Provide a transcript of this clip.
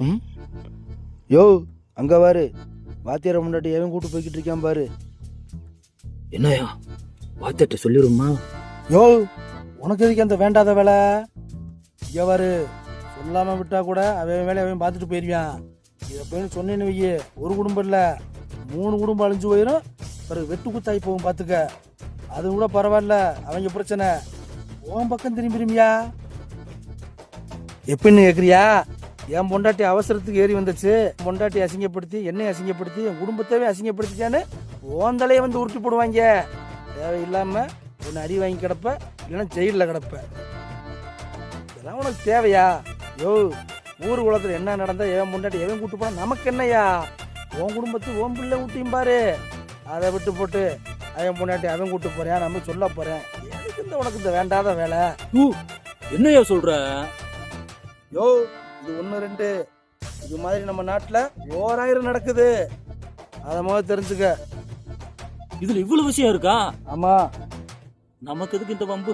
ம் யோ அங்கே பாரு வாத்தியாரை முன்னாடி எவன் கூட்டு போய்கிட்டு இருக்கான் பாரு. என்னையா வாத்தியார்ட்ட சொல்லிடுமா? யோ உனக்கு எதுக்கு அந்த வேண்டாத வேலை? இங்கே பாரு சொல்லாமல் விட்டா கூட அவன் வேலையை அவன் பார்த்துட்டு போயிடுவான். இதை போய் சொன்னேன்னு வையே, ஒரு குடும்பம் இல்லை 3 குடும்பம் அழிஞ்சு போயிடும். பிறகு வெட்டு குத்தாகி போகும் பார்த்துக்க. அது கூட பரவாயில்ல, அவங்க பிரச்சனை. உன் பக்கம் திரும்பிடுமியா எப்படின்னு கேட்குறியா? என் பொண்டாட்டி அவசரத்துக்கு ஏறி வந்துச்சு, பொண்டாட்டி அசிங்கப்படுத்தி என்னை அசிங்கப்படுத்தி என் குடும்பத்தவே அசிங்கப்படுத்திச்சான்னு உன் தலையை வந்து உருட்டி போடுவாங்க. தேவையில்லாமல் ஒன்று அடி வாங்கி கிடப்ப, இல்லைன்னா ஜெயிலில் கிடப்ப. இதெல்லாம் உனக்கு தேவையா? யோ ஊர் குளத்தில் என்ன நடந்தா என் பொண்டாட்டி எவன் கூட்டு போனா நமக்கு என்னையா? உன் குடும்பத்து உன் பிள்ளை ஊட்டியும் பாரு. அதை விட்டு போட்டு அவன் பொண்டாட்டி அவன் கூட்டு போறேன் நம்ம சொல்ல போறேன். எதுக்கு இந்த உனக்கு இந்த வேண்டாத வேலை? என்னையா சொல்ற? யோ இது 1 2 இது மாதிரி நம்ம நாட்டில் 1000 நடக்குது. அதை முதல்ல தெரிஞ்சுக்க. இதுல இவ்வளவு விஷயம் இருக்கா? ஆமா, நமக்கு எதுக்கு இந்த வம்பு?